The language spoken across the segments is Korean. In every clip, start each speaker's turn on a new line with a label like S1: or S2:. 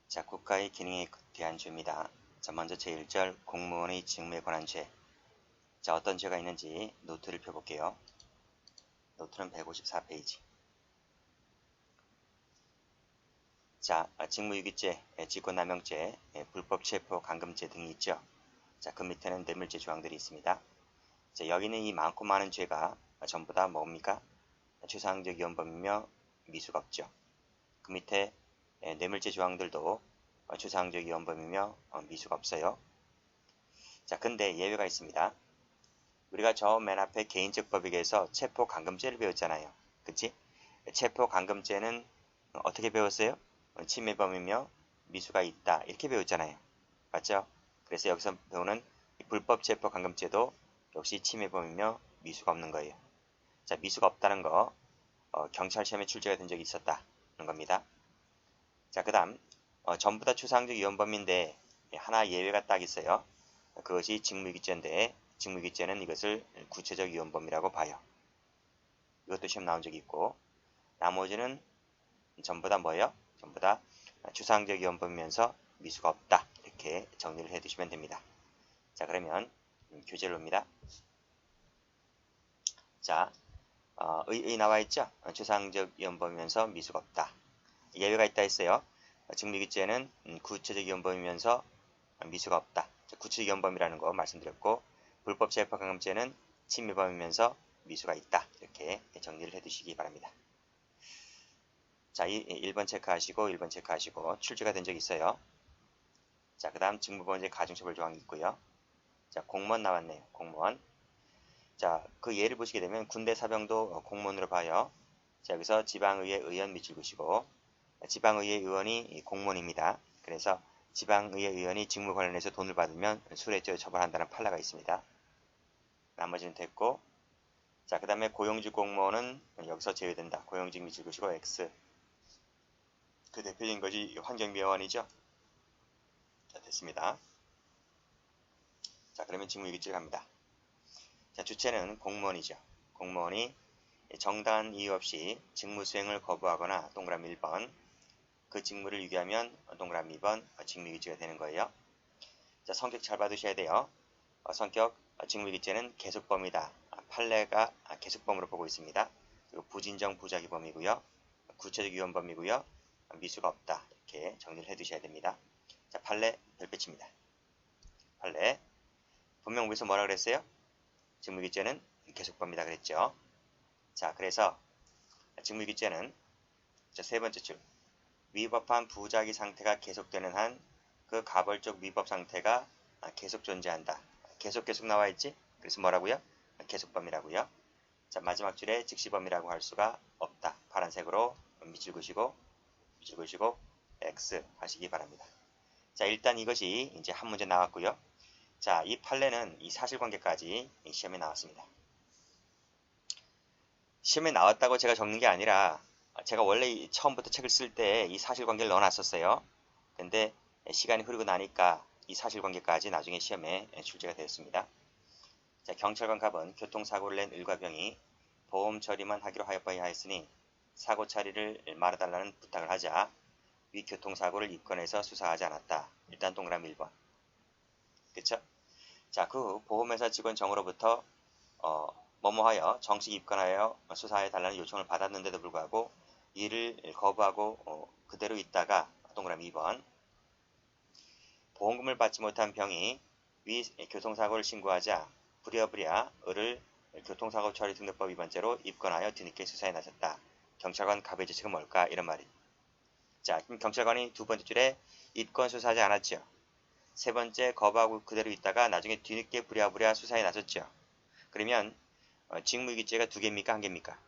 S1: 자, 국가의 기능에 대한 죄입니다. 자, 먼저 제1절 공무원의 직무에 관한 죄. 자, 어떤 죄가 있는지 노트를 펴볼게요. 노트는 154페이지. 자, 직무유기죄, 직권남용죄, 불법체포 감금죄 등이 있죠. 자, 그 밑에는 뇌물죄 조항들이 있습니다. 자, 여기는 이 많고 많은 죄가 전부 다 뭡니까? 추상적 위헌범이며 미수가 없죠. 그 밑에 뇌물죄 조항들도 추상적 위헌범이며 미수가 없어요. 자, 근데 예외가 있습니다. 우리가 저 맨 앞에 개인적 법익에서 체포 감금죄를 배웠잖아요. 그치? 체포 감금죄는 어떻게 배웠어요? 침해범이며 미수가 있다. 이렇게 배웠잖아요. 맞죠? 그래서 여기서 배우는 불법 체포 감금죄도 역시 침해범이며 미수가 없는 거예요. 자, 미수가 없다는 거 경찰 시험에 출제가 된 적이 있었다는 겁니다. 자, 그 다음 전부 다 추상적 위헌범인데 하나 예외가 딱 있어요. 그것이 직무유기죄인데 직무유기죄는 이것을 구체적 위헌범이라고 봐요. 이것도 시험 나온 적이 있고 나머지는 전부 다 뭐예요? 전부 다 추상적 위헌범이면서 미수가 없다. 이렇게 정리를 해두시면 됩니다. 자, 그러면 교재로입니다. 자, 의 나와 있죠? 추상적 위헌범이면서 미수가 없다. 예외가 있다 했어요. 직무유기죄는 구체적 위헌범이면서 미수가 없다. 구체적 위헌범이라는 거 말씀드렸고 불법 체포 감금죄는 침해범이면서 미수가 있다. 이렇게 정리를 해두시기 바랍니다. 자, 1번 체크하시고 1번 체크하시고 출제가 된 적이 있어요. 자, 그 다음 직무범죄 가중처벌 조항이 있고요. 자, 공무원 나왔네요. 공무원. 자, 그 예를 보시게 되면 군대 사병도 공무원으로 봐요. 자, 여기서 지방의회 의원 밑줄 그시고 지방의회 의원이 공무원입니다. 그래서 지방의회 의원이 직무 관련해서 돈을 받으면 술해죄 처벌한다는 판례가 있습니다. 나머지는 됐고, 자, 그 다음에 고용직 공무원은 여기서 제외된다. 고용직 밑줄 그시고 X. 그 대표적인 것이 환경미화원이죠. 자, 됐습니다. 자, 그러면 직무유기죄 갑니다. 자, 주체는 공무원이죠. 공무원이 정당한 이유 없이 직무 수행을 거부하거나 동그라미 1번, 그 직무를 유기하면 동그라미 2번 직무유기죄가 되는 거예요. 자, 성격 잘 봐두셔야 돼요. 성격 직무유기죄는 계속범이다. 판례가 계속범으로 보고 있습니다. 그리고 부진정 부작위범이고요. 구체적 위헌범이고요. 미수가 없다. 이렇게 정리를 해두셔야 됩니다. 자, 판례 별표칩니다. 판례 분명부에서 뭐라 그랬어요? 직무유기죄는 계속범이다 그랬죠. 자, 그래서 직무유기죄는 세 번째 줄 위법한 부작위 상태가 계속되는 한 그 가벌적 위법 상태가 계속 존재한다. 계속 나와 있지? 그래서 뭐라고요? 계속범이라고요. 자, 마지막 줄에 즉시범이라고 할 수가 없다. 파란색으로 밑줄 그시고 X 하시기 바랍니다. 자, 일단 이것이 이제 한 문제 나왔고요. 자, 이 판례는 이 사실관계까지 시험에 나왔습니다. 시험에 나왔다고 제가 적는 게 아니라 제가 원래 처음부터 책을 쓸 때 이 사실관계를 넣어놨었어요. 근데 시간이 흐르고 나니까 이 사실관계까지 나중에 시험에 출제가 되었습니다. 자, 경찰관 갑은 교통사고를 낸 일과병이 보험 처리만 하기로 하였으니 사고 처리를 말해달라는 부탁을 하자 위 교통사고를 입건해서 수사하지 않았다. 일단 동그라미 1번. 그쵸? 자, 그 보험회사 직원 정으로부터 뭐뭐하여 정식 입건하여 수사해 달라는 요청을 받았는데도 불구하고 이를 거부하고 그대로 있다가 동그라미 2번. 보험금을 받지 못한 병이 위 교통사고를 신고하자 부랴부랴 을을 교통사고 처리 등록법 위반죄로 입건하여 뒤늦게 수사에 나섰다. 경찰관 갑의 죄책은 뭘까? 이런 말이. 자, 그럼 경찰관이 두 번째 줄에 입건 수사하지 않았죠. 세 번째 거부하고 그대로 있다가 나중에 뒤늦게 부랴부랴 수사에 나섰죠. 그러면 직무유기죄가 두 개입니까? 한 개입니까?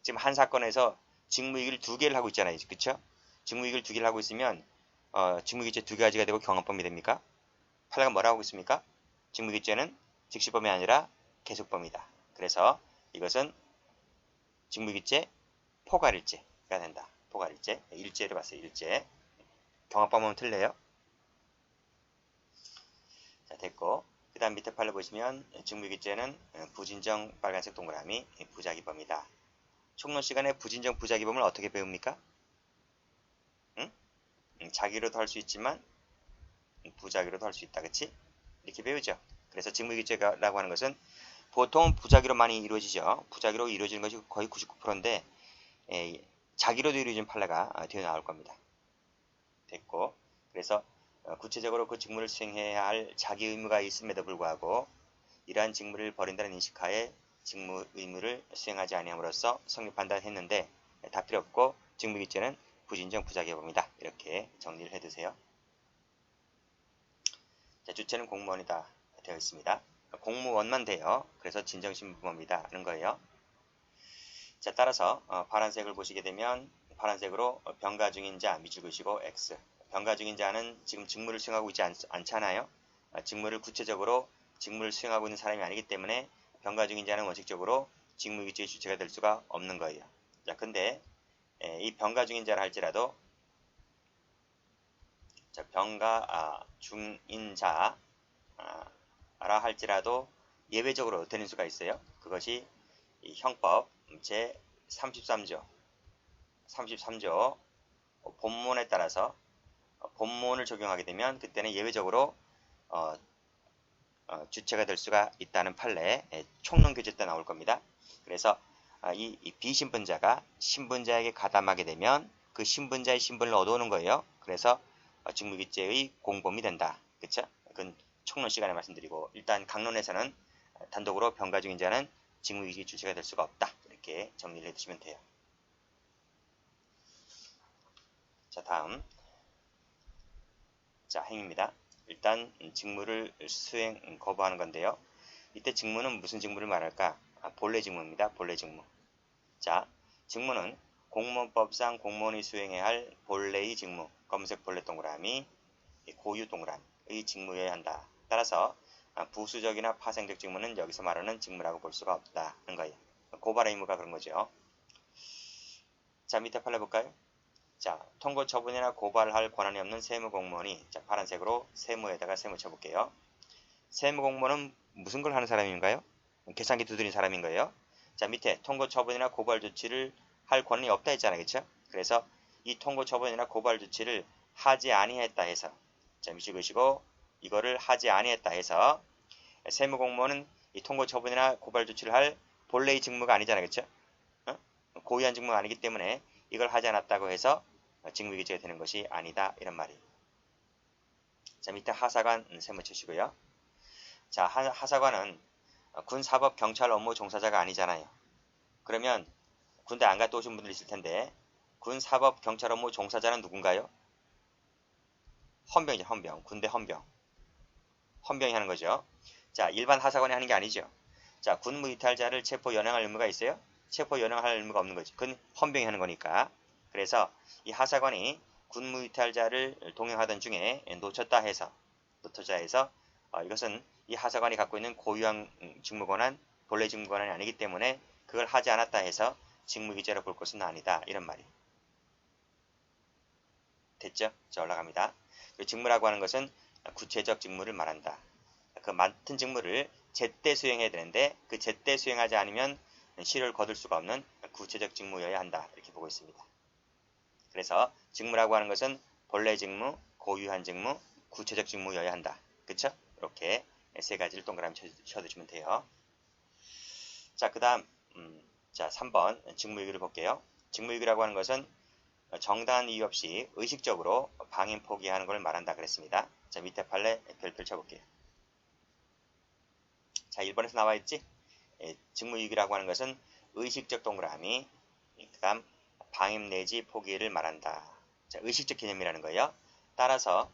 S1: 지금 한 사건에서 직무유기를 두 개를 하고 있잖아요. 그쵸? 직무유기를 두 개를 하고 있으면 직무유기죄 두 가지가 되고 경합범이 됩니까? 판례가 뭐라고 하고 있습니까? 직무유기죄는 즉시범이 아니라 계속범이다. 그래서 이것은 직무유기죄 포괄일죄가 된다. 포괄일죄. 일죄를 봤어요. 일죄. 경합범은 틀려요. 자, 됐고. 그 다음 밑에 판례 보시면 직무유기죄는 부진정 빨간색 동그라미 부작위범이다. 총론 시간에 부진정 부작위범을 어떻게 배웁니까? 응? 자기로도 할 수 있지만 부자기로도 할 수 있다. 그치? 이렇게 배우죠. 그래서 직무유기죄라고 하는 것은 보통 부자기로 많이 이루어지죠. 부자기로 이루어지는 것이 거의 99%인데 자기로도 이루어진 판례가 되어 나올 겁니다. 됐고, 그래서 구체적으로 그 직무를 수행해야 할 자기 의무가 있음에도 불구하고 이러한 직무를 버린다는 인식하에 직무 의무를 수행하지 아니함으로써 성립한다 했는데 다 필요 없고 직무유기죄는 부진정 부자기업입니다. 이렇게 정리를 해두세요. 자, 주체는 공무원이다 되어 있습니다. 공무원만 돼요. 그래서 진정신부범이다 하는 거예요. 자, 따라서 파란색을 보시게 되면 파란색으로 병가 중인 자 밑줄 그시고 X. 병가 중인 자는 지금 직무를 수행하고 있지 않잖아요. 직무를 구체적으로 직무를 수행하고 있는 사람이 아니기 때문에 병가 중인 자는 원칙적으로 직무유기죄의 주체가 될 수가 없는 거예요. 자, 근데 이 병가 중인 자라 할지라도 자, 병가 중인 자라 할지라도 예외적으로 되는 수가 있어요. 그것이 이 형법 제 33조 본문에 따라서 본문을 적용하게 되면 그때는 예외적으로 주체가 될 수가 있다는 판례 총론교재 때 나올 겁니다. 그래서 이 비신분자가 신분자에게 가담하게 되면 그 신분자의 신분을 얻어오는 거예요. 그래서 직무유기죄의 공범이 된다. 그쵸? 그건 총론 시간에 말씀드리고 일단 강론에서는 단독으로 병가 중인 자는 직무유기 주체가 될 수가 없다. 이렇게 정리를 해두시면 돼요. 자, 다음 자, 행위입니다. 일단 직무를 수행 거부하는 건데요. 이때 직무는 무슨 직무를 말할까? 본래 직무입니다. 본래 직무. 자, 직무는 공무원법상 공무원이 수행해야 할 본래의 직무, 검은색 본래 동그라미, 고유 동그라미의 직무여야 한다. 따라서 부수적이나 파생적 직무는 여기서 말하는 직무라고 볼 수가 없다는 거예요. 고발의 의무가 그런 거죠. 자, 밑에 판례 볼까요? 자, 통고 처분이나 고발할 권한이 없는 세무공무원이 자, 파란색으로 세무에다가 세무 쳐볼게요. 세무공무원은 무슨 걸 하는 사람인가요? 계산기 두드린 사람인 거예요. 자, 밑에 통고 처분이나 고발 조치를 할 권한이 없다 했잖아요. 그쵸? 그래서 이 통고 처분이나 고발 조치를 하지 아니했다 해서 자, 밑줄 그시고 이거를 하지 아니했다 해서 세무공무원은 이 통고 처분이나 고발 조치를 할 본래의 직무가 아니잖아요. 그쵸? 고유한 직무가 아니기 때문에 이걸 하지 않았다고 해서 직무유기죄가 되는 것이 아니다. 이런 말이에요. 자, 밑에 하사관 세무 치시고요. 자, 하사관은 군, 사법, 경찰 업무 종사자가 아니잖아요. 그러면 군대 안 갔다 오신 분들 있을 텐데 군, 사법, 경찰 업무 종사자는 누군가요? 헌병이죠. 헌병. 군대 헌병. 헌병이 하는 거죠. 자, 일반 하사관이 하는 게 아니죠. 자, 군무 이탈자를 체포 연행할 의무가 있어요? 체포 연행할 의무가 없는 거지. 그건 헌병이 하는 거니까. 그래서 이 하사관이 군무 이탈자를 동행하던 중에 놓쳤다 해서 이것은 이 하사관이 갖고 있는 고유한 직무권한 본래 직무권한이 아니기 때문에 그걸 하지 않았다 해서 직무유기죄로 볼 것은 아니다. 이런 말이 됐죠? 자, 올라갑니다. 직무라고 하는 것은 구체적 직무를 말한다. 그 맡은 직무를 제때 수행해야 되는데 그 제때 수행하지 않으면 실효를 거둘 수가 없는 구체적 직무여야 한다. 이렇게 보고 있습니다. 그래서 직무라고 하는 것은 본래 직무, 고유한 직무, 구체적 직무여야 한다. 그쵸? 이렇게 세 가지를 동그라미 쳐주시면 돼요. 자, 그 다음 자 3번 직무유기를 볼게요. 직무유기라고 하는 것은 정당한 이유 없이 의식적으로 방임 포기하는 걸 말한다 그랬습니다. 자, 밑에 판례 별 펼쳐볼게요. 자, 1번에서 나와있지? 직무유기라고 하는 것은 의식적 동그라미, 그 다음 방임 내지 포기를 말한다. 자, 의식적 개념이라는 거예요. 따라서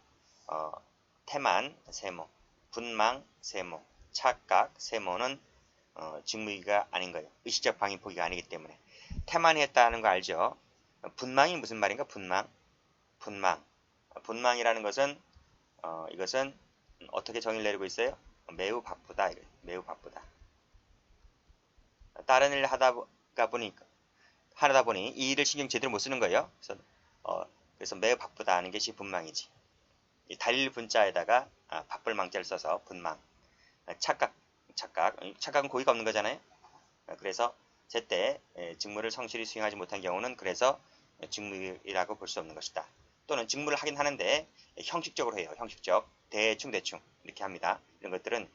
S1: 태만, 세모, 분망, 세모, 착각, 세모는 직무유기가 아닌 거예요. 의식적 방임 포기가 아니기 때문에. 태만이 했다는 거 알죠? 분망이 무슨 말인가? 분망. 분망이라는 것은 이것은 어떻게 정의를 내리고 있어요? 매우 바쁘다. 매우 바쁘다. 다른 일을 하다 보니 이 일을 신경 제대로 못 쓰는 거예요. 그래서 매우 바쁘다 하는 것이 분망이지. 이 달릴 분자에다가 바쁠 망자를 써서 분망. 착각은 고의가 없는 거잖아요. 그래서 제때 직무를 성실히 수행하지 못한 경우는 그래서 직무이라고 볼 수 없는 것이다. 또는 직무를 하긴 하는데 형식적으로 해요. 형식적. 대충 이렇게 합니다. 이런 것들은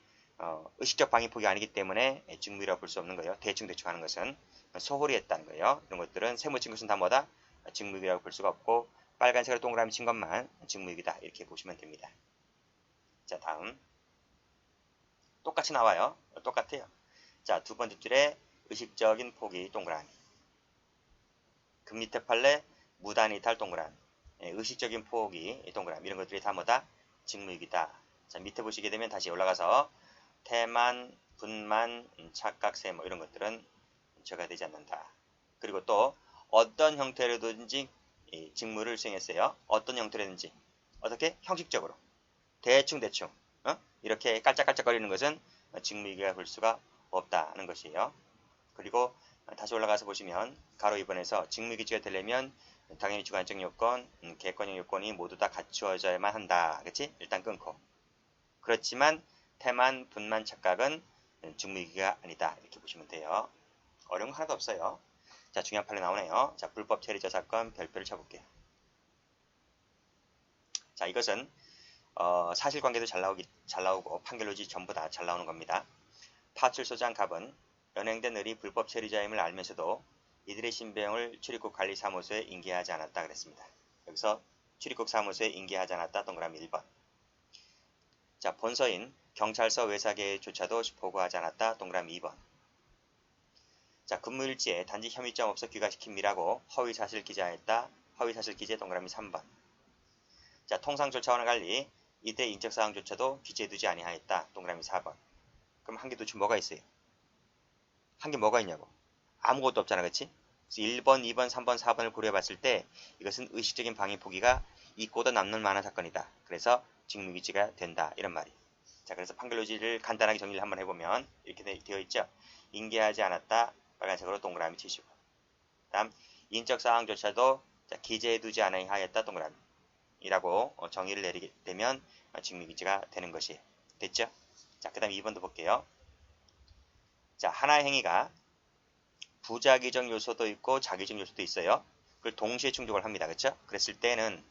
S1: 의식적 방위폭이 아니기 때문에 직무이라고 볼 수 없는 거예요. 대충 하는 것은 소홀히 했다는 거예요. 이런 것들은 세모 친 것은 다 뭐다? 직무이라고 볼 수가 없고 빨간색으로 동그라미 친 것만 직무이다 이렇게 보시면 됩니다. 자, 다음 똑같이 나와요. 똑같아요. 자, 두 번째 줄에 의식적인 포기 동그라미. 그 밑에 판례 무단이탈 동그라미. 의식적인 포기 동그라미. 이런 것들이 다 뭐다? 직무이다. 자, 밑에 보시게 되면 다시 올라가서 태만, 분만, 착각, 세모 이런 것들은 저가 되지 않는다. 그리고 또 어떤 형태로든지 직무를 수행했어요. 어떤 형태로든지. 어떻게? 형식적으로. 대충 이렇게 깔짝깔짝거리는 것은 직무이기가 볼 수가 없다는 것이에요. 그리고 다시 올라가서 보시면 가로 2번에서 직무이기지가 되려면 당연히 주관적 요건, 객관적 요건이 모두 다 갖추어져야만 한다. 그렇지? 일단 끊고. 그렇지만 태만, 분만, 착각은 직무이기가 아니다. 이렇게 보시면 돼요. 어려운 거 하나도 없어요. 자, 중요한 판례 나오네요. 자, 불법 체리저 사건 별표를 쳐볼게요. 자, 이것은 사실관계도 잘 나오고 판결로지 전부 다 잘 나오는 겁니다. 파출소장 갑은 연행된 을이 불법 체류자임을 알면서도 이들의 신병을 출입국 관리사무소에 인계하지 않았다 그랬습니다. 여기서 출입국 사무소에 인계하지 않았다 동그라미 1번. 자, 본서인 경찰서 외사계조차도 보고하지 않았다 동그라미 2번. 자, 근무일지에 단지 혐의점 없어 귀가시킵니라고 허위사실 기재했다. 허위사실 기재 동그라미 3번. 자, 통상 절차와는 달리 이때 인적사항조차도 기재해두지 아니하였다. 동그라미 4번. 그럼 한 개 도대체 뭐가 있어요? 한 개 뭐가 있냐고. 아무것도 없잖아. 그치? 그래서 1번, 2번, 3번, 4번을 고려해봤을 때 이것은 의식적인 방해 포기가 있고도 남는 만한 사건이다. 그래서 직무기지가 된다. 이런 말이. 자, 그래서 판결로지를 간단하게 정리를 한번 해보면 이렇게 되어 있죠. 인계하지 않았다. 빨간색으로 동그라미 치시고. 다음 인적사항조차도 기재해두지 아니하였다. 동그라미. 이라고 정의를 내리게 되면 직무기지가 되는 것이 됐죠? 자, 그 다음 2번도 볼게요. 자, 하나의 행위가 부작위적 요소도 있고 자기적 요소도 있어요. 그걸 동시에 충족을 합니다. 그렇죠? 그랬을 때는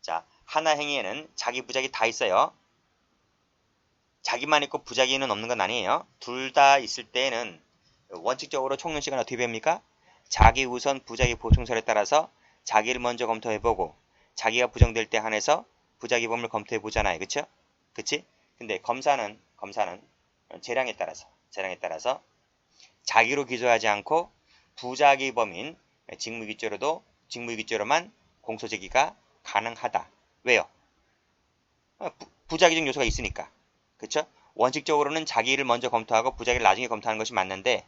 S1: 자, 하나 행위에는 자기 부작이 다 있어요. 자기만 있고 부작위는 없는 건 아니에요. 둘 다 있을 때는 원칙적으로 총론식은 어떻게 됩니까? 자기 우선 부작위 보충설에 따라서 자기를 먼저 검토해보고 자기가 부정될 때 한해서 부작위 범을 검토해보잖아요. 그쵸? 그치? 근데 검사는 재량에 따라서 자기로 기소하지 않고 부작위 범인 직무유기죄로만 공소제기가 가능하다. 왜요? 부작위적 요소가 있으니까. 그쵸? 원칙적으로는 자기를 먼저 검토하고 부작위를 나중에 검토하는 것이 맞는데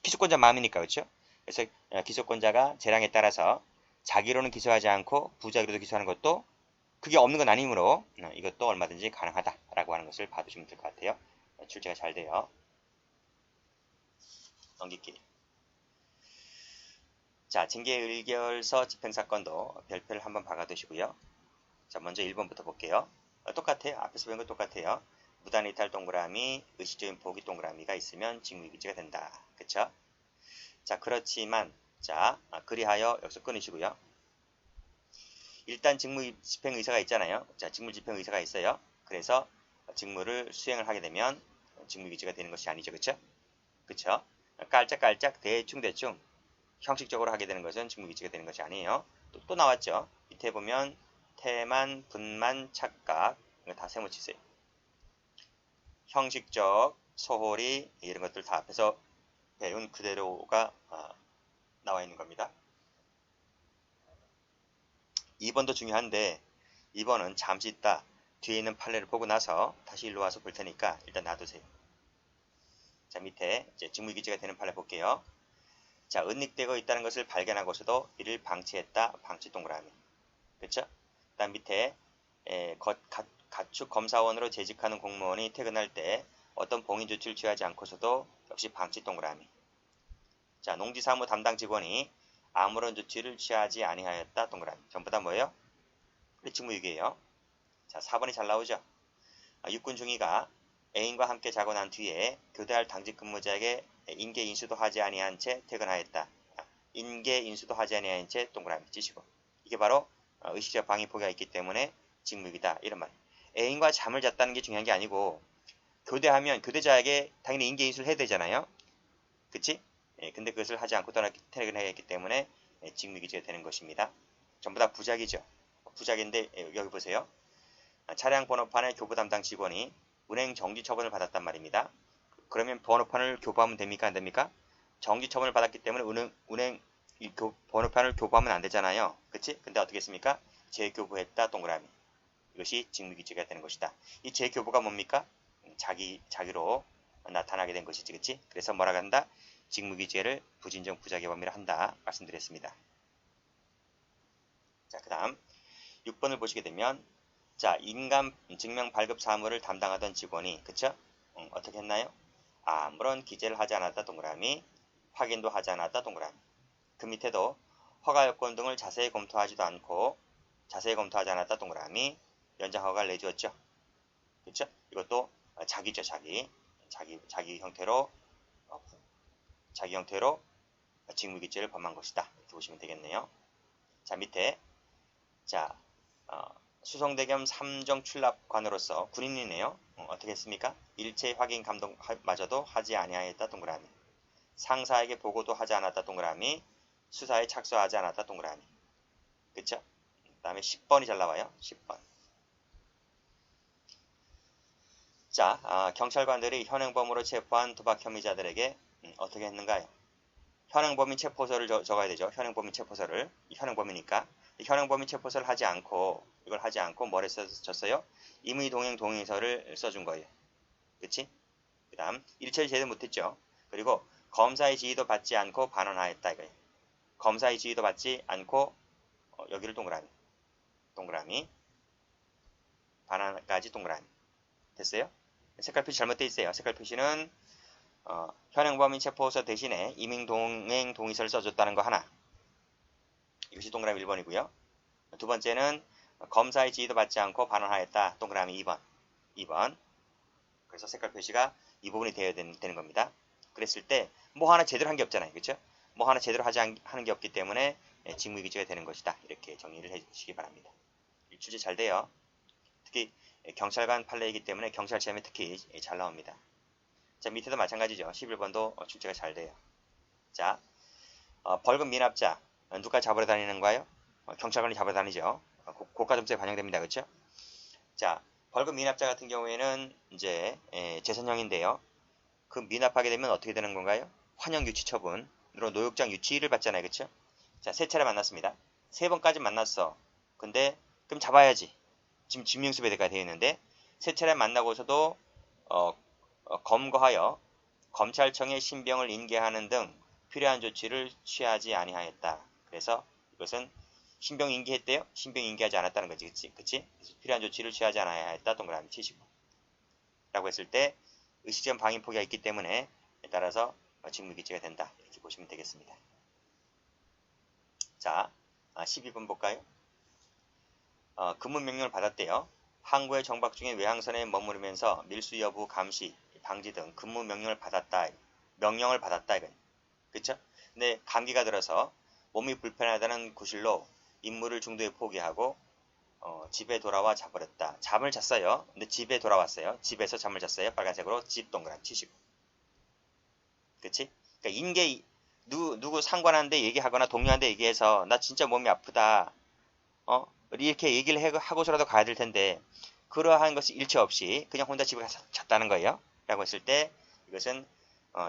S1: 기소권자 마음이니까. 그쵸? 그래서 기소권자가 재량에 따라서 자기로는 기소하지 않고 부작위로도 기소하는 것도 그게 없는 건 아니므로 이것도 얼마든지 가능하다라고 하는 것을 봐두시면 될 것 같아요. 출제가 잘 돼요. 넘기기. 자, 징계의결서 집행사건도 별표를 한번 박아두시고요. 자, 먼저 1번부터 볼게요. 똑같아요. 앞에서 배운 거 똑같아요. 무단이탈 동그라미, 의식적인 포기 동그라미가 있으면 직무유기죄가 된다. 그쵸? 자, 그렇지만 자, 그리하여 여기서 끊으시고요. 일단 직무집행의사가 있잖아요. 자, 직무집행의사가 있어요. 그래서 직무를 수행을 하게 되면 직무유기죄가 되는 것이 아니죠. 그쵸? 그쵸? 깔짝깔짝 대충 형식적으로 하게 되는 것은 직무유기죄가 되는 것이 아니에요. 또 나왔죠. 밑에 보면 태만, 분만, 착각 이거 다 세모치세요. 형식적, 소홀히 이런 것들 다 앞에서 배운 그대로가 나와 있는 겁니다. 2번도 중요한데 2번은 잠시 있다 뒤에 있는 판례를 보고 나서 다시 일로 와서 볼 테니까 일단 놔두세요. 자, 밑에 이제 직무유기죄가 되는 판례 볼게요. 자, 은닉되고 있다는 것을 발견하고서도 이를 방치했다. 방치 동그라미. 그쵸? 그 다음 밑에 가축 검사원으로 재직하는 공무원이 퇴근할 때 어떤 봉인 조치를 취하지 않고서도 역시 방치 동그라미. 자, 농지사무 담당 직원이 아무런 조치를 취하지 아니하였다. 동그라미. 전부 다 뭐예요? 직무유기예요. 자, 4번이 잘 나오죠? 육군 중위가 애인과 함께 자고 난 뒤에 교대할 당직 근무자에게 인계 인수도 하지 아니한 채 퇴근하였다. 인계 인수도 하지 아니한 채 동그라미 치시고. 이게 바로 의식적 방위 포기가 있기 때문에 직무유기다 이런 말. 애인과 잠을 잤다는 게 중요한 게 아니고 교대하면 교대자에게 당연히 인계인수를 해야 되잖아요. 그치? 예, 근데 그것을 하지 않고 퇴근했기 때문에 직무유기죄가 되는 것입니다. 전부 다 부작이죠. 부작인데 여기 보세요. 차량 번호판의 교부 담당 직원이 운행 정지 처분을 받았단 말입니다. 그러면 번호판을 교부하면 됩니까? 안 됩니까? 정지 처분을 받았기 때문에 운행 번호판을 교부하면 안 되잖아요. 그치? 근데 어떻게 했습니까? 재교부했다 동그라미. 이것이 직무유기죄가 되는 것이다. 이 재교부가 뭡니까? 자기로 나타나게 된 것이지, 그치? 그래서 뭐라고 한다? 직무유기죄를 부진정 부작위 범위로 한다 말씀드렸습니다. 자, 그 다음 6번을 보시게 되면 자, 인감 증명 발급 사무를 담당하던 직원이 그쵸? 어떻게 했나요? 아무런 기재를 하지 않았다 동그라미, 확인도 하지 않았다 동그라미. 그 밑에도 허가 요건 등을 자세히 검토하지 않았다 동그라미, 연장 허가를 내주었죠. 그쵸? 이것도 자기죠, 자기 형태로 직무유기죄를 범한 것이다. 이렇게 보시면 되겠네요. 자, 밑에 자, 수송대 겸 삼정 출납관으로서 군인이네요. 어떻게 했습니까? 일체 확인 감독마저도 하지 아니하였다 동그라미. 상사에게 보고도 하지 않았다 동그라미. 수사에 착수하지 않았다 동그라미. 그쵸? 그 다음에 10번이 잘 나와요. 10번. 자, 경찰관들이 현행범으로 체포한 도박 혐의자들에게 어떻게 했는가요? 현행범인 체포서를 적어야 되죠. 현행범인 체포서를. 현행범이니까. 현행범인 체포서를 하지 않고 뭘 썼어요? 임의동행 동의서를 써준 거예요. 그치? 그 다음 일처리 제대로 못했죠. 그리고 검사의 지휘도 받지 않고 반환하였다 이거예요. 검사의 지휘도 받지 않고 여기를 동그라미 반환까지 동그라미 됐어요? 색깔 표시 잘못되어 있어요. 색깔 표시는 현행범인 체포서 대신에 임의동행 동의서를 써줬다는 거 하나. 이것이 동그라미 1번이고요. 두 번째는 검사의 지휘도 받지 않고 반환하였다. 동그라미 2번. 그래서 색깔 표시가 이 부분이 되어야 되는 겁니다. 그랬을 때 뭐 하나 제대로 한 게 없잖아요. 그렇죠? 뭐 하나 제대로 하는 게 없기 때문에 직무유기죄가 되는 것이다. 이렇게 정리를 해주시기 바랍니다. 출제 잘 돼요. 특히 경찰관 판례이기 때문에 경찰 시험에 특히 잘 나옵니다. 자, 밑에도 마찬가지죠. 11번도 출제가 잘 돼요. 자, 벌금 미납자 누가 잡으러 다니는 거예요? 경찰관이 잡으러 다니죠. 고가점수에 반영됩니다. 그렇죠? 자, 벌금 미납자 같은 경우에는 이제 재선형인데요. 그 미납하게 되면 어떻게 되는 건가요? 환영유치 처분으로 노역장 유치를 받잖아요. 그렇죠? 자, 세 차례 만났습니다. 세 번까지 만났어. 근데 그럼 잡아야지. 지금 증명수배가 되어 있는데 세 차례 만나고서도 검거하여 검찰청에 신병을 인계하는 등 필요한 조치를 취하지 아니하였다. 그래서 이것은 신병 인계했대요? 신병 인계하지 않았다는 거지. 그치? 필요한 조치를 취하지 않아야했다. 동그라미 치시고. 라고 했을 때 의식적 방임 포기가 있기 때문에 따라서 직무유기죄가 된다. 이렇게 보시면 되겠습니다. 자, 12번 볼까요? 근무 명령을 받았대요. 항구의 정박 중인 외항선에 머무르면서 밀수 여부 감시, 방지 등 근무 명령을 받았다. 이거예요. 그쵸? 근데 감기가 들어서 몸이 불편하다는 구실로 임무를 중도에 포기하고 집에 돌아와 자버렸다. 잠을 잤어요. 근데 집에 돌아왔어요. 집에서 잠을 잤어요. 빨간색으로 집 동그라미 치시고. 그치? 그러니까 누구 상관한테 얘기하거나 동료한테 얘기해서 나 진짜 몸이 아프다. 이렇게 얘기를 하고서라도 가야 될 텐데 그러한 것이 일체 없이 그냥 혼자 집에 가서 잤다는 거예요. 라고 했을 때 이것은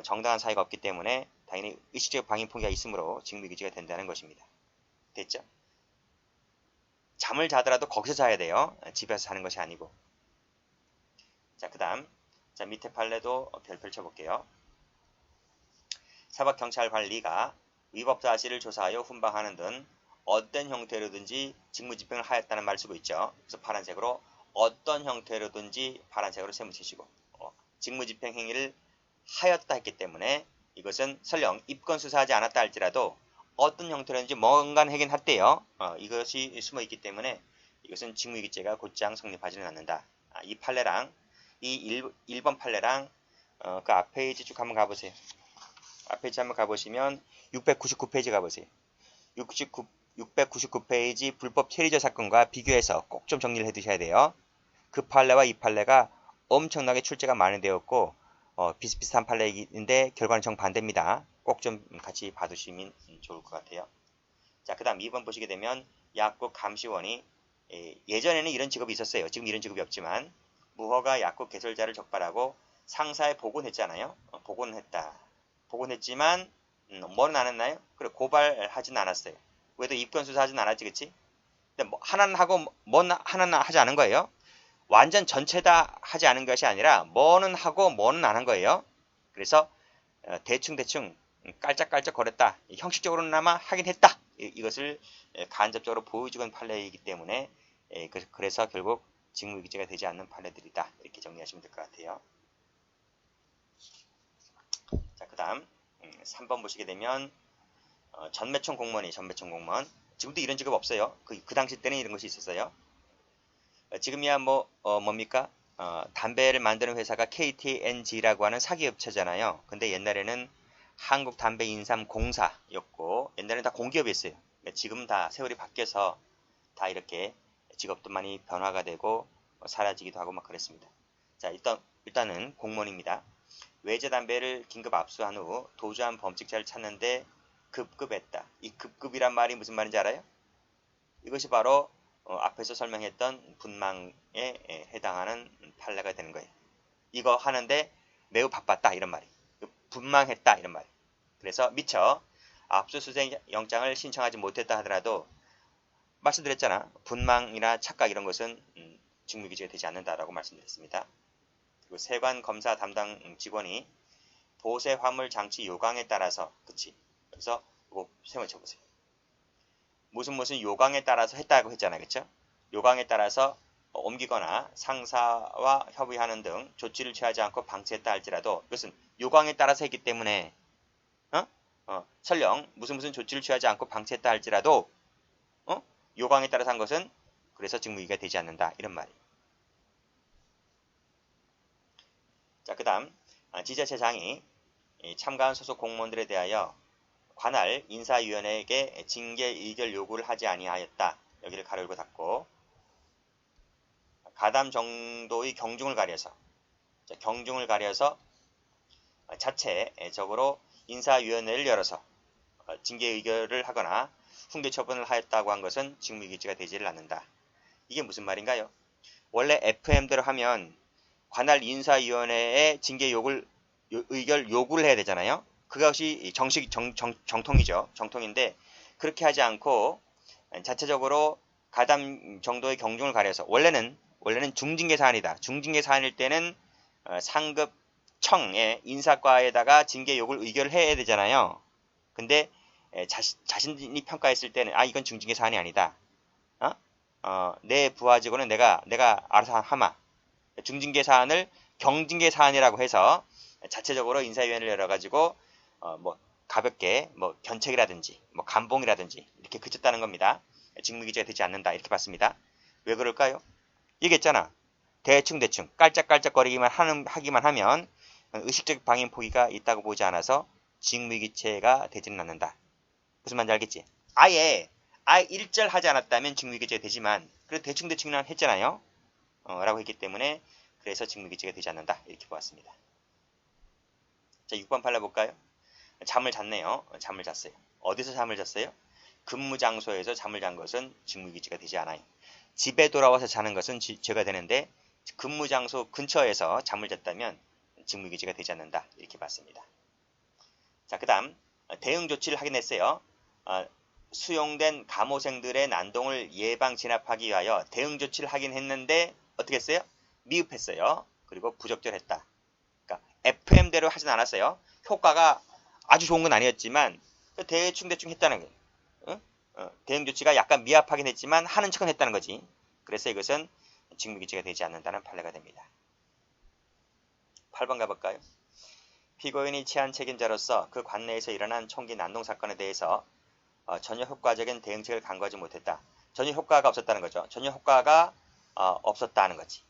S1: 정당한 사유가 없기 때문에 당연히 의식적 방임 포기가 있으므로 직무유기죄가 된다는 것입니다. 됐죠? 잠을 자더라도 거기서 자야 돼요. 집에서 자는 것이 아니고. 자, 그 다음. 자, 밑에 판례도 별 펼쳐볼게요. 사법경찰관리가 위법 사실을 조사하여 훈방하는 등 어떤 형태로든지 직무집행을 하였다는 말 쓰고 있죠. 그래서 파란색으로 어떤 형태로든지 파란색으로 세무치시고 직무집행 행위를 하였다 했기 때문에 이것은 설령 입건수사하지 않았다 할지라도 어떤 형태로든지 뭔가 하긴 했대요. 이것이 숨어있기 때문에 이것은 직무유기죄가 곧장 성립하지는 않는다. 이 판례랑 이 1번 판례랑 그 앞 페이지 쭉 한번 가보세요. 앞 페이지 한번 가보시면 699페이지 가보세요. 699페이지 불법 체류자 사건과 비교해서 꼭 좀 정리를 해두셔야 돼요. 그 판례와 이 판례가 엄청나게 출제가 많이 되었고 비슷비슷한 판례인데 결과는 정반대입니다. 꼭 좀 같이 봐두시면 좋을 것 같아요. 자, 그 다음 2번 보시게 되면 약국 감시원이 예전에는 이런 직업이 있었어요. 지금 이런 직업이 없지만 무허가 약국 개설자를 적발하고 상사에 보고했잖아요. 보고는 했다. 보고했지만 뭐는 안 했나요? 그래 고발하진 않았어요. 왜도 입건 수사하진 않았지, 그치? 근데 뭐 하나는 하고 뭐는 하나는 하지 않은 거예요. 완전 전체 다 하지 않은 것이 아니라 뭐는 하고 뭐는 안 한 거예요. 그래서 대충 깔짝깔짝 거렸다. 형식적으로나마 하긴 했다. 이것을 간접적으로 보여주는 판례이기 때문에 그래서 결국 직무유기죄가 되지 않는 판례들이다. 이렇게 정리하시면 될 것 같아요. 자, 그 다음 3번 보시게 되면 전매청 공무원이 전매청 공무원. 지금도 이런 직업 없어요. 그 당시 때는 이런 것이 있었어요. 지금이야 뭡니까? 담배를 만드는 회사가 KTNG라고 하는 사기업체잖아요. 근데 옛날에는 한국담배인삼공사였고 옛날에는 다 공기업이었어요. 지금 다 세월이 바뀌어서 다 이렇게 직업도 많이 변화가 되고 사라지기도 하고 막 그랬습니다. 자, 일단은 공무원입니다. 외제 담배를 긴급 압수한 후 도주한 범칙자를 찾는데 급급했다. 이 급급이란 말이 무슨 말인지 알아요? 이것이 바로 앞에서 설명했던 분망에 해당하는 판례가 되는 거예요. 이거 하는데 매우 바빴다 이런 말이. 분망했다 이런 말이. 그래서 미처 압수수색 영장을 신청하지 못했다 하더라도 말씀드렸잖아. 분망이나 착각 이런 것은 직무유기죄가 되지 않는다라고 말씀드렸습니다. 그리고 세관 검사 담당 직원이 보세 화물 장치 요강에 따라서 그치. 그래서 이거 세번 쳐보세요. 무슨 요강에 따라서 했다고 했잖아요. 그쵸? 요강에 따라서 옮기거나 상사와 협의하는 등 조치를 취하지 않고 방치했다 할지라도 이것은 요강에 따라서 했기 때문에 설령 무슨 조치를 취하지 않고 방치했다 할지라도 요강에 따라서 한 것은 그래서 직무유기가 되지 않는다. 이런 말이에요. 자, 그 다음 지자체장이 참가한 소속 공무원들에 대하여 관할 인사위원회에게 징계 의결 요구를 하지 아니하였다. 여기를 가로 열고 닫고 가담 정도의 경중을 가려서 자체적으로 인사위원회를 열어서 징계 의결을 하거나 훈계 처분을 하였다고 한 것은 직무유기죄가 되지를 않는다. 이게 무슨 말인가요? 원래 FM대로 하면 관할 인사위원회에 징계 의결 요구를 해야 되잖아요. 그것이 정통이죠. 정통인데 그렇게 하지 않고 자체적으로 가담 정도의 경중을 가려서 원래는 중징계 사안이다. 중징계 사안일 때는 상급 청의 인사과에다가 징계 요구를 의결을 해야 되잖아요. 근데 자신이 평가했을 때는 이건 중징계 사안이 아니다. 내 부하 직원은 내가 알아서 하마. 중징계 사안을 경징계 사안이라고 해서 자체적으로 인사위원회를 열어가지고 가볍게 견책이라든지 감봉이라든지 이렇게 그쳤다는 겁니다. 직무유기죄가 되지 않는다 이렇게 봤습니다. 왜 그럴까요? 얘기했잖아. 대충 깔짝깔짝거리기만 하기만 하면 의식적 방임 포기가 있다고 보지 않아서 직무유기죄가 되지는 않는다. 무슨 말인지 알겠지? 아예 일절 하지 않았다면 직무유기죄가 되지만 그래도 대충 했잖아요. 라고 했기 때문에 그래서 직무유기죄가 되지 않는다 이렇게 보았습니다. 자, 6번 판례 볼까요? 잠을 잤네요. 잠을 잤어요. 어디서 잠을 잤어요? 근무 장소에서 잠을 잔 것은 직무유기죄가 되지 않아요. 집에 돌아와서 자는 것은 죄가 되는데 근무 장소 근처에서 잠을 잤다면 직무유기죄가 되지 않는다 이렇게 봤습니다. 자, 그 다음 대응 조치를 하긴 했어요. 수용된 감호생들의 난동을 예방 진압하기 위하여 대응 조치를 하긴 했는데 어떻게 했어요? 미흡했어요. 그리고 부적절했다. 그러니까 FM대로 하진 않았어요. 효과가 아주 좋은 건 아니었지만 대충 했다는 거예요. 대응 조치가 약간 미흡하긴 했지만 하는 척은 했다는 거지. 그래서 이것은 직무유기죄가 되지 않는다는 판례가 됩니다. 8번 가볼까요? 피고인이 취한 책임자로서 그 관내에서 일어난 총기 난동 사건에 대해서 전혀 효과적인 대응책을 강구하지 못했다. 전혀 효과가 없었다는 거죠. 전혀 효과가 없었다는 거지.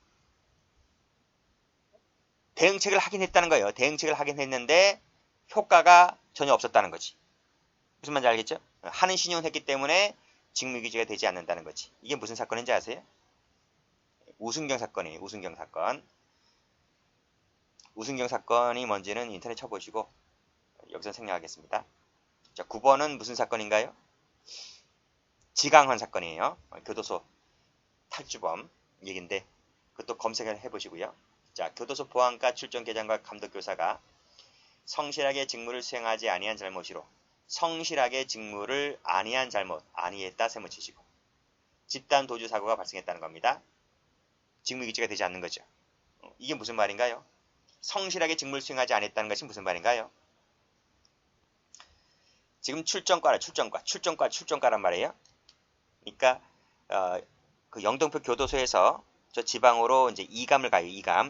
S1: 대응책을 하긴 했다는 거예요. 대응책을 하긴 했는데 효과가 전혀 없었다는 거지. 무슨 말인지 알겠죠? 하는 신용을 했기 때문에 직무유기죄가 되지 않는다는 거지. 이게 무슨 사건인지 아세요? 우승경 사건이에요. 우승경 사건. 우승경 사건이 뭔지는 인터넷 쳐보시고 여기서 생략하겠습니다. 자, 9번은 무슨 사건인가요? 지강헌 사건이에요. 교도소 탈주범 얘긴데 그것도 검색을 해보시고요. 자, 교도소 보안과 출정 계장과 감독교사가 성실하게 직무를 수행하지 아니한 잘못이로 성실하게 직무를 아니한 잘못, 아니했다 세무치시고 집단 도주 사고가 발생했다는 겁니다. 직무유기죄가 되지 않는 거죠. 이게 무슨 말인가요? 성실하게 직무를 수행하지 않았다는 것이 무슨 말인가요? 지금 출정과란 말이에요. 그러니까 그 영등포 교도소에서 저 지방으로 이제 이감을 가요.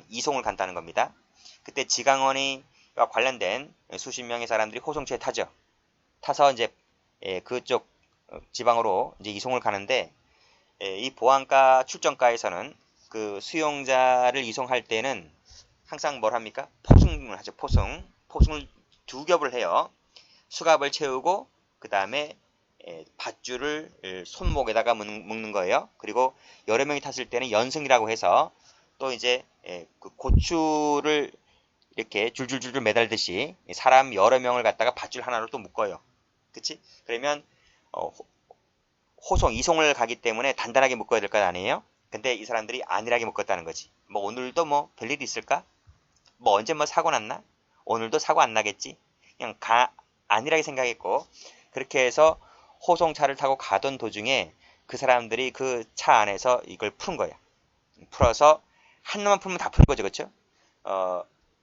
S1: 이송을 간다는 겁니다. 그때 지강헌이와 관련된 수십 명의 사람들이 호송차에 타죠. 타서 이제 그쪽 지방으로 이제 이송을 가는데 이 보안과 출정과에서는 그 수용자를 이송할 때는 항상 뭘 합니까? 포승을 하죠. 포승을 두 겹을 해요. 수갑을 채우고 그 다음에 밧줄을 손목에다가 묶는 거예요. 그리고 여러 명이 탔을 때는 연승이라고 해서 또 이제 그 고추를 이렇게 줄줄줄 매달듯이 사람 여러 명을 갖다가 밧줄 하나로 또 묶어요. 그치? 그러면 이송을 가기 때문에 단단하게 묶어야 될 것 아니에요? 근데 이 사람들이 안일하게 묶었다는 거지. 뭐 오늘도 뭐 별일이 있을까? 뭐 언제 뭐 사고 났나? 오늘도 사고 안 나겠지? 그냥 안일하게 생각했고 그렇게 해서 호송차를 타고 가던 도중에 그 사람들이 그 차 안에서 이걸 푸는 거야. 풀어서 한 놈만 풀면 다 푸는 거죠. 그렇죠?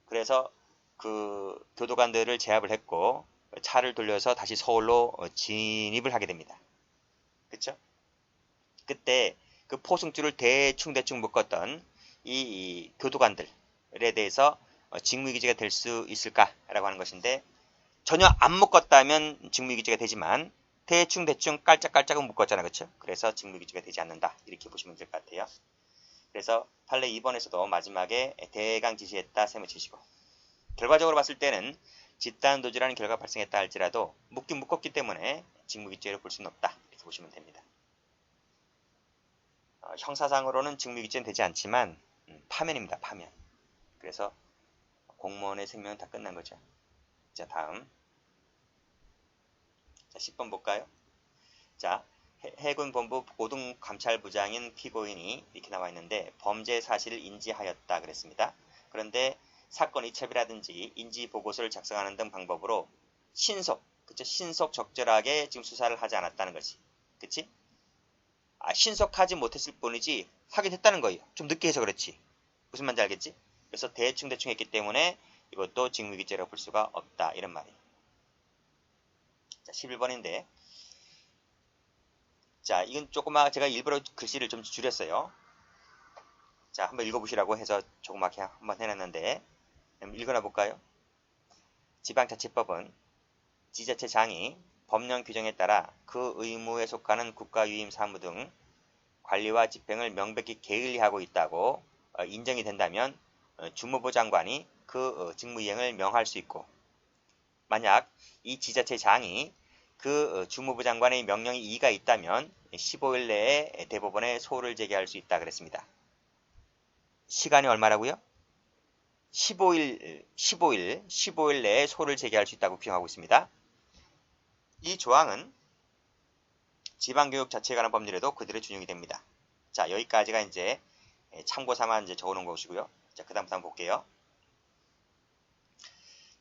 S1: 그래서 그 교도관들을 제압을 했고 차를 돌려서 다시 서울로 진입을 하게 됩니다. 그렇죠? 그때 그 포승줄을 대충 묶었던 이 교도관들에 대해서 직무유기죄가 될 수 있을까라고 하는 것인데 전혀 안 묶었다면 직무유기죄가 되지만 대충 깔짝깔짝은 묶었잖아. 그렇죠? 그래서 직무유기죄가 되지 않는다. 이렇게 보시면 될 것 같아요. 그래서 판례 2번에서도 마지막에 대강 지시했다 세무치시고 결과적으로 봤을 때는 집단도주라는 결과가 발생했다 할지라도 묶긴 묶었기 때문에 직무유기죄로 볼 수는 없다. 이렇게 보시면 됩니다. 형사상으로는 직무유기죄는 되지 않지만 파면입니다. 파면. 그래서 공무원의 생명은 다 끝난 거죠. 자, 다음. 자, 10번 볼까요? 자, 해군본부 고등감찰부장인 피고인이 이렇게 나와 있는데 범죄 사실을 인지하였다 그랬습니다. 그런데 사건 이첩이라든지 인지보고서를 작성하는 등 방법으로 신속 적절하게 지금 수사를 하지 않았다는 거지. 그치? 신속하지 못했을 뿐이지 하긴 했다는 거예요. 좀 늦게 해서 그렇지. 무슨 말인지 알겠지? 그래서 대충 했기 때문에 이것도 직무유기죄라고 볼 수가 없다. 이런 말이에요. 자, 11번인데 자, 이건 조그맣게 제가 일부러 글씨를 좀 줄였어요. 자, 한번 읽어보시라고 해서 조그맣게 한번 해놨는데 읽어나 볼까요? 지방자치법은 지자체장이 법령 규정에 따라 그 의무에 속하는 국가유임 사무 등 관리와 집행을 명백히 게을리하고 있다고 인정이 된다면 주무부 장관이 그 직무이행을 명할 수 있고 만약 이 지자체장이 그 주무부 장관의 명령이 이의가 있다면 15일 내에 대법원에 소를 제기할 수 있다 그랬습니다. 시간이 얼마라고요? 15일 내에 소를 제기할 수 있다고 규정하고 있습니다. 이 조항은 지방교육 자치에 관한 법률에도 그대로 준용이 됩니다. 자, 여기까지가 이제 참고 삼아 이제 적어놓은 것이고요. 자, 그 다음부터 한번 볼게요.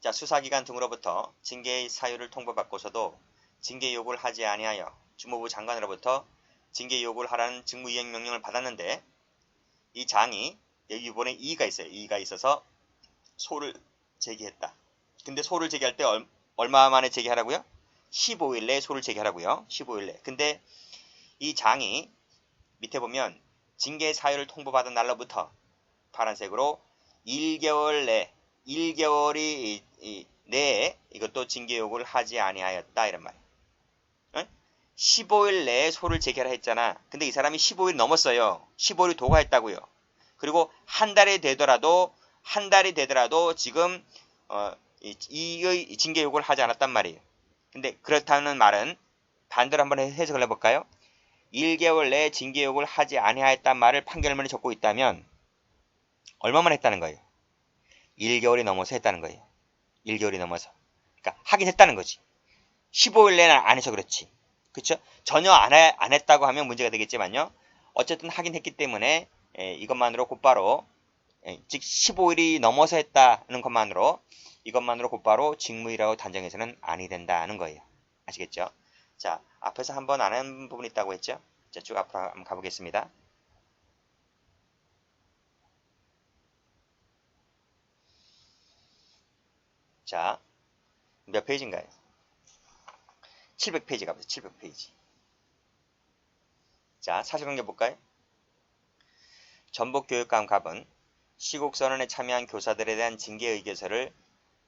S1: 자, 수사기관 등으로부터 징계의 사유를 통보받고서도 징계 요구를 하지 아니하여 주무부 장관으로부터 징계 요구를 하라는 직무이행 명령을 받았는데 이 장이 이번에 이의가 있어요. 이의가 있어서 소를 제기했다. 근데 소를 제기할 때 얼마 만에 제기하라고요? 15일 내에 소를 제기하라고요. 15일 내. 근데 이 장이 밑에 보면 징계 사유를 통보받은 날로부터 파란색으로 1개월이 내에 이것도 징계 요구를 하지 아니하였다 이런 말이에요. 15일 내에 소를 제기하라 했잖아. 근데 이 사람이 15일 넘었어요. 15일이 도과했다고요. 그리고 한 달이 되더라도 지금 이 징계 요구를 하지 않았단 말이에요. 근데 그렇다는 말은 반대로 한번 해석을 해볼까요? 1개월 내에 징계욕을 하지 아니하였단 말을 판결문에 적고 있다면 얼마만 했다는 거예요? 1개월이 넘어서 했다는 거예요. 1개월이 넘어서. 그러니까 하긴 했다는 거지. 15일 내는 안 해서 그렇지. 그쵸? 전혀 안 했다고 하면 문제가 되겠지만요. 어쨌든 하긴 했기 때문에 이것만으로 곧바로 즉 15일이 넘어서 했다는 이것만으로 곧바로 직무유기라고 단정해서는 아니 된다는 거예요. 아시겠죠? 자, 앞에서 한번 안 한 부분이 있다고 했죠? 자, 쭉 앞으로 한번 가보겠습니다. 자, 몇 페이지인가요? 700페이지 가보세요. 700페이지. 자, 사실관계 볼까요? 전북교육감갑은 시국선언에 참여한 교사들에 대한 징계의결서를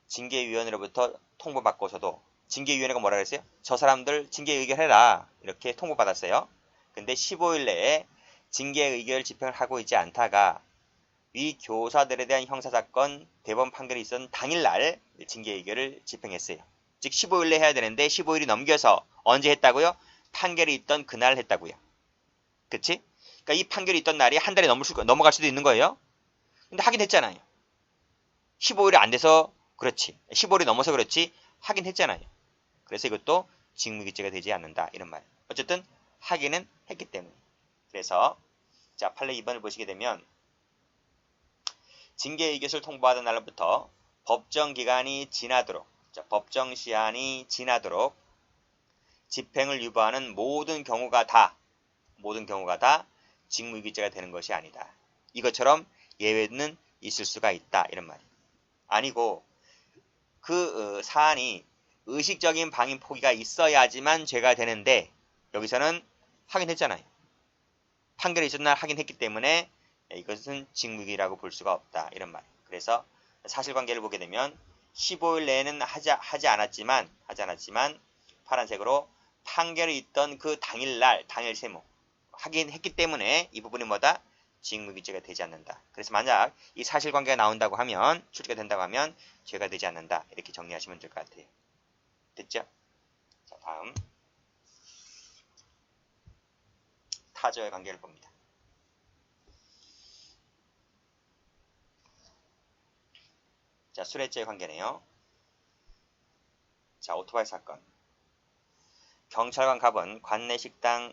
S1: 징계위원회로부터 통보받고서도 징계위원회가 뭐라 그랬어요? 저 사람들 징계의결해라 이렇게 통보받았어요. 근데 15일 내에 징계의결 집행을 하고 있지 않다가 위 교사들에 대한 형사사건 대법원 판결이 있었던 당일날 징계의결을 집행했어요. 즉 15일 내에 해야 되는데 15일이 넘겨서 언제 했다고요? 판결이 있던 그날 했다고요. 그치? 그러니까 이 판결이 있던 날이 한 달이 넘어갈 수도 있는 거예요. 근데 하긴 했잖아요. 15일이 안 돼서 그렇지. 15일이 넘어서 그렇지. 하긴 했잖아요. 그래서 이것도 직무유기죄가 되지 않는다. 이런 말. 어쨌든 하기는 했기 때문에. 그래서 자 판례 2번을 보시게 되면 징계의결서를 통보하던 날로부터 법정기간이 지나도록 법정시한이 지나도록 집행을 유보하는 모든 경우가 다 직무유기죄가 되는 것이 아니다. 이것처럼 예외는 있을 수가 있다. 이런 말이에요. 아니고 그 사안이 의식적인 방임 포기가 있어야지만 죄가 되는데 여기서는 하긴 했잖아요. 판결이 있었던 날 하긴 했기 때문에 이것은 직무유기라고 볼 수가 없다. 이런 말. 그래서 사실관계를 보게 되면 15일 내에는 하지 않았지만 파란색으로 판결이 있던 그 당일날 당일 세무 하긴 했기 때문에 이 부분이 뭐다? 직무유기죄가 되지 않는다. 그래서 만약 이 사실관계가 나온다고 하면 출제가 된다고 하면 죄가 되지 않는다. 이렇게 정리하시면 될 것 같아요. 됐죠? 자, 다음 타저의 관계를 봅니다. 자, 수뢰죄의 관계네요. 자, 오토바이 사건. 경찰관 갑은 관내 식당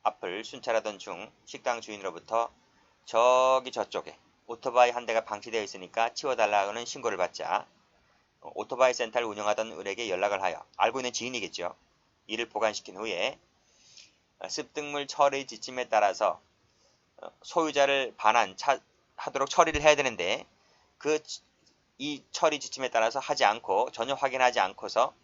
S1: 앞을 순찰하던 중 식당 주인으로부터 저쪽에 오토바이 한 대가 방치되어 있으니까 치워달라는 신고를 받자 오토바이 센터를 운영하던 을에게 연락을 하여 알고 있는 지인이겠죠. 이를 보관시킨 후에 습득물 처리 지침에 따라서 소유자를 반환하도록 처리를 해야 되는데 이 처리 지침에 따라서 하지 않고 전혀 확인하지 않고서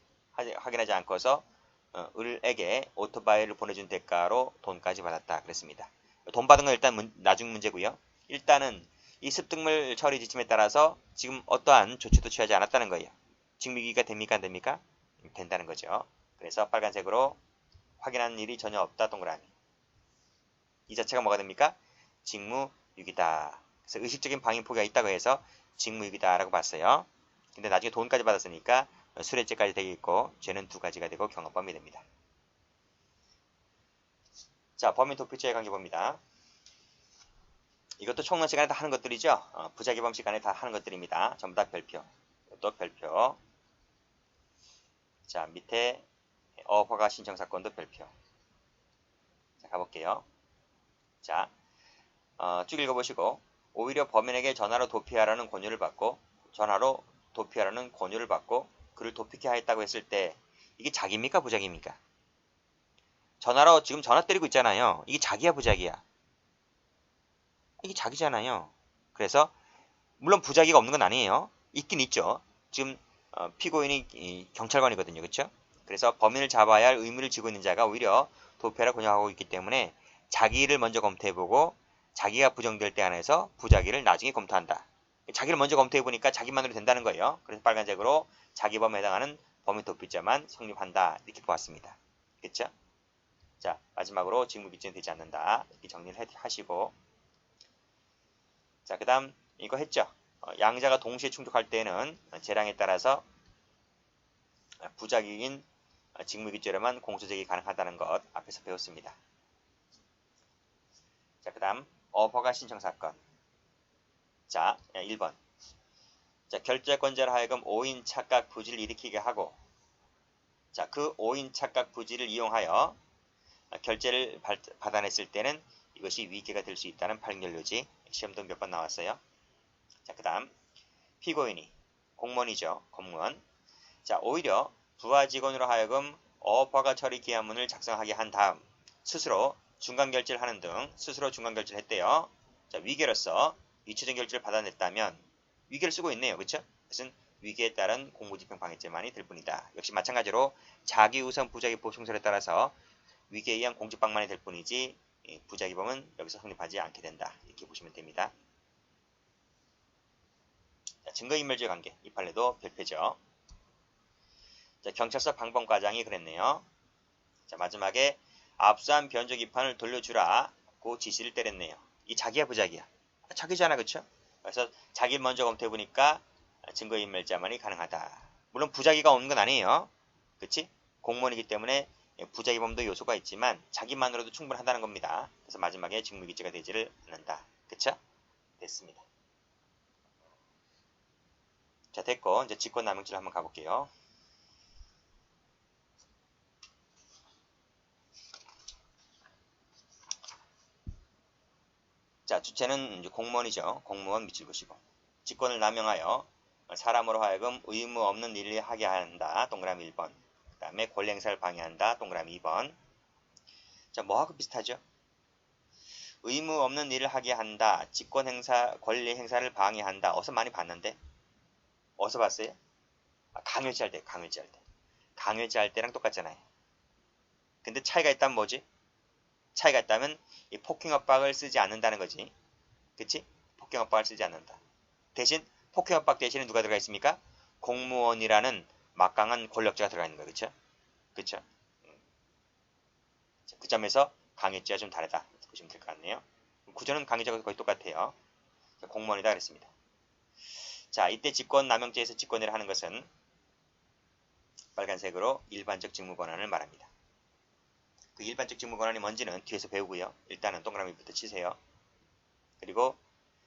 S1: 을에게 오토바이를 보내준 대가로 돈까지 받았다 그랬습니다. 돈 받은 건 일단 나중 문제고요. 일단은 이 습득물 처리 지침에 따라서 지금 어떠한 조치도 취하지 않았다는 거예요. 직무유기가 됩니까 안 됩니까? 된다는 거죠. 그래서 빨간색으로 확인하는 일이 전혀 없다 동그라미. 이 자체가 뭐가 됩니까? 직무유기다. 그래서 의식적인 방임 포기가 있다고 해서 직무유기다라고 봤어요. 근데 나중에 돈까지 받았으니까 수뢰죄까지 되겠고 죄는 두 가지가 되고 경합범이 됩니다. 자, 범인 도피죄의 관계 봅니다. 이것도 총론 시간에 다 하는 것들이죠. 부작위범 시간에 다 하는 것들입니다. 전부 다 별표. 또 별표. 자, 밑에 허가 신청 사건도 별표. 자, 가볼게요. 자, 쭉 읽어보시고 오히려 범인에게 전화로 도피하라는 권유를 받고 그를 도피케 하였다고 했을 때 이게 자기입니까 부작입니까? 전화로 지금 전화 때리고 있잖아요. 이게 자기야 부작이야? 이게 자기잖아요. 그래서 물론 부작위가 없는 건 아니에요. 있긴 있죠. 지금 피고인이 경찰관이거든요. 그렇죠? 그래서 범인을 잡아야 할 의무를 지고 있는 자가 오히려 도피하라 권유하고 있기 때문에 자기를 먼저 검토해보고 자기가 부정될 때 안에서 부작위를 나중에 검토한다. 자기를 먼저 검토해보니까 자기만으로 된다는 거예요. 그래서 빨간색으로 자기범에 해당하는 범인 도피죄만 성립한다. 이렇게 보았습니다. 그렇죠? 자, 마지막으로 직무유기죄는 되지 않는다. 이렇게 정리를 하시고 자, 그 다음 이거 했죠. 양자가 동시에 충족할 때는 재량에 따라서 부작위인 직무유기죄로만 공소제기 가능하다는 것 앞에서 배웠습니다. 자, 그 다음 허가 신청 사건. 자, 1번. 자, 결재권자로 하여금 오인 착각 부지를 일으키게 하고, 자, 그 오인 착각 부지를 이용하여 결재를 받아냈을 때는 이것이 위계가 될 수 있다는 판결료지. 시험도 몇 번 나왔어요. 자, 그 다음 피고인이 공무원이죠. 공무원. 자, 오히려 부하 직원으로 하여금 어업허가 처리 기한문을 작성하게 한 다음 스스로 중간결제를 하는 등 스스로 중간결제를 했대요. 자, 위계로서 위초정 결제를 받아냈다면 위계를 쓰고 있네요. 그렇죠? 그것은 위계에 따른 공무집행 방해죄만이 될 뿐이다. 역시 마찬가지로 자기우선 부작위 보충설에 따라서 위계에 의한 공직방만이 될 뿐이지 부작위범은 여기서 성립하지 않게 된다. 이렇게 보시면 됩니다. 자, 증거인멸죄 관계. 이 판례도 별표죠. 자, 경찰서 방범과장이 그랬네요. 자, 마지막에 압수한 변조 기판을 돌려주라고 지시를 때렸네요. 이 자기야 부작이야? 자기잖아, 그쵸? 그래서 자기를 먼저 검토해보니까 증거인멸죄만이 가능하다. 물론 부작위가 없는 건 아니에요. 그치? 공무원이기 때문에 부작위범도 요소가 있지만 자기만으로도 충분하다는 겁니다. 그래서 마지막에 직무유기죄가 되지를 않는다. 그쵸? 됐습니다. 자, 됐고 이제 직권남용죄로 한번 가볼게요. 자, 주체는 이제 공무원이죠. 공무원 밑줄 보시고. 직권을 남용하여 사람으로 하여금 의무 없는 일을 하게 한다. 동그라미 1번. 그 다음에 권리 행사를 방해한다. 동그라미 2번. 자, 뭐하고 비슷하죠? 의무 없는 일을 하게 한다. 직권 행사, 권리 행사를 방해한다. 어서 많이 봤는데? 어서 봤어요? 강요죄 할 때, 강요죄 할 때. 강요죄 할 때랑 똑같잖아요. 근데 차이가 있다면 뭐지? 차이가 있다면 이 폭행협박을 쓰지 않는다는 거지. 그치? 폭행협박을 쓰지 않는다. 대신 폭행협박 대신에 누가 들어가 있습니까? 공무원이라는 막강한 권력자가 들어가 있는 거예요. 그쵸? 그쵸? 그 점에서 강요죄와 좀 다르다. 보시면 될 것 같네요. 구조는 강요죄가 거의 똑같아요. 공무원이다 그랬습니다. 자, 이때 직권남용죄에서 직권이라 하는 것은 빨간색으로 일반적 직무권한을 말합니다. 그 일반적 직무권한이 뭔지는 뒤에서 배우고요. 일단은 동그라미부터 치세요. 그리고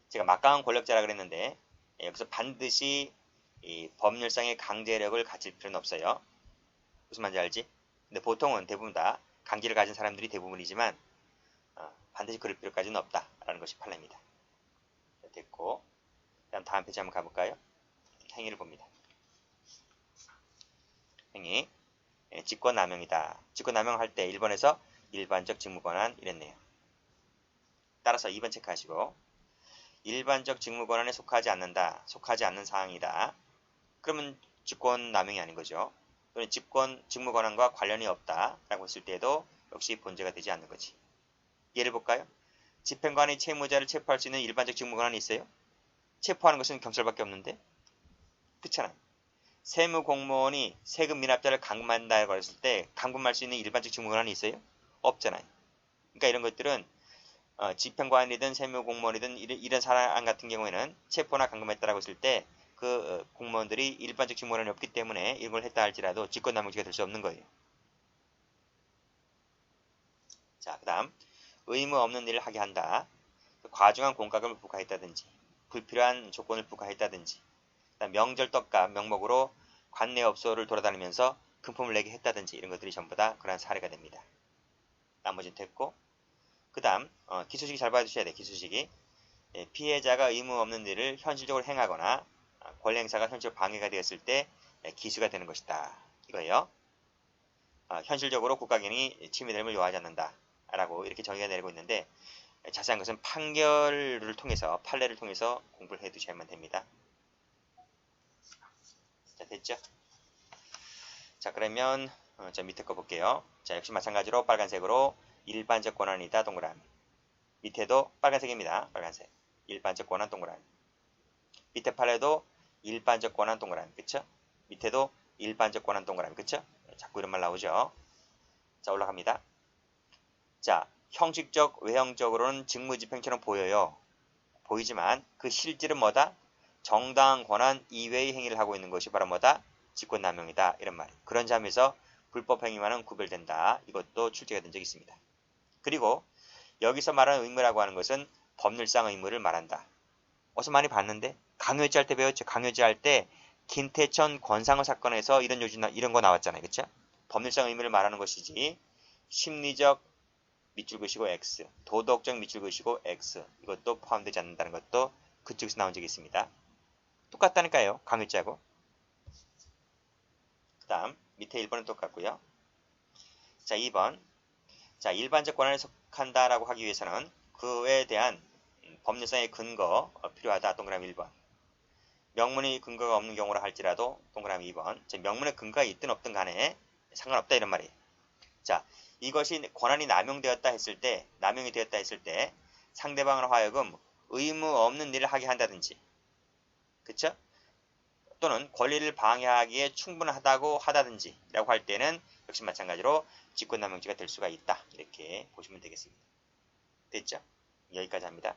S1: 제가 막강한 권력자라 그랬는데 여기서 반드시 이 법률상의 강제력을 가질 필요는 없어요. 무슨 말인지 알지? 근데 보통은 대부분 다 강제를 가진 사람들이 대부분이지만 반드시 그럴 필요까지는 없다라는 것이 판례입니다. 됐고, 다음 페이지 한번 가볼까요? 행위를 봅니다. 행위, 직권남용이다. 직권남용을 할 때 1번에서 일반적 직무권한 이랬네요. 따라서 2번 체크하시고 일반적 직무권한에 속하지 않는다. 속하지 않는 사항이다. 그러면 직권남용이 아닌 거죠. 또는 직무권한과 관련이 없다. 라고 했을 때도 역시 본죄가 되지 않는 거지. 예를 볼까요? 집행관이 채무자를 체포할 수 있는 일반적 직무권한이 있어요? 체포하는 것은 경찰밖에 없는데? 그렇잖아요. 세무공무원이 세금 미납자를 감금한다고 했을 때 감금할 수 있는 일반적 직무권한이 있어요? 없잖아요. 그러니까 이런 것들은 집행관이든 세무공무원이든 이런 사람 같은 경우에는 체포나 감금했다라고 했을 때 그 공무원들이 일반적 직무권한이 없기 때문에 이런 걸 했다 할지라도 직권남용죄가 될 수 없는 거예요. 자, 그 다음 의무 없는 일을 하게 한다. 과중한 공과금을 부과했다든지 불필요한 조건을 부과했다든지 명절 떡값 명목으로 관내업소를 돌아다니면서 금품을 내게 했다든지 이런 것들이 전부 다 그러한 사례가 됩니다. 나머지는 됐고 그 다음 기수식이 잘 봐주셔야 돼. 기수식이 피해자가 의무 없는 일을 현실적으로 행하거나 권리 행사가 현실적으로 방해가 되었을 때 기수가 되는 것이다. 이거예요. 현실적으로 국가기능이 침해됨을 요하지 않는다. 라고 이렇게 정의가 내리고 있는데 자세한 것은 판례를 통해서 공부를 해 두셔야만 됩니다. 자, 됐죠? 자, 그러면 저 밑에 거 볼게요. 자, 역시 마찬가지로 빨간색으로 일반적 권한이다. 동그라미. 밑에도 빨간색입니다. 빨간색. 일반적 권한 동그라미. 밑에 판례도 일반적 권한 동그라미. 그쵸? 밑에도 일반적 권한 동그라미. 그쵸? 자꾸 이런 말 나오죠? 자, 올라갑니다. 자, 형식적, 외형적으로는 직무집행처럼 보여요. 보이지만 그 실질은 뭐다? 정당한 권한 이외의 행위를 하고 있는 것이 바로 뭐다? 직권남용이다. 이런 말이에요. 그런 점에서 불법 행위와는 구별된다. 이것도 출제가 된 적이 있습니다. 그리고 여기서 말하는 의무라고 하는 것은 법률상 의무를 말한다. 어서 많이 봤는데 강요죄 할 때 배웠죠. 강요죄 할 때 김태천 권상우 사건에서 이런 거 나왔잖아요. 그렇죠? 법률상 의무를 말하는 것이지 심리적 밑줄 그시고 X, 도덕적 밑줄 그시고 X 이것도 포함되지 않는다는 것도 그쪽에서 나온 적이 있습니다. 똑같다니까요. 강요죄하고. 그 다음 밑에 1번은 똑같고요. 자 2번 자 일반적 권한에 속한다라고 하기 위해서는 그에 대한 법률상의 근거 필요하다. 동그라미 1번. 명문의 근거가 없는 경우라 할지라도 동그라미 2번. 명문의 근거가 있든 없든 간에 상관없다 이런 말이에요. 자, 이것이 권한이 남용이 되었다 했을 때 상대방을 하여금 의무 없는 일을 하게 한다든지 그쵸? 또는 권리를 방해하기에 충분하다고 하다든지 라고 할 때는 역시 마찬가지로 직권남용죄가 될 수가 있다. 이렇게 보시면 되겠습니다. 됐죠? 여기까지 합니다.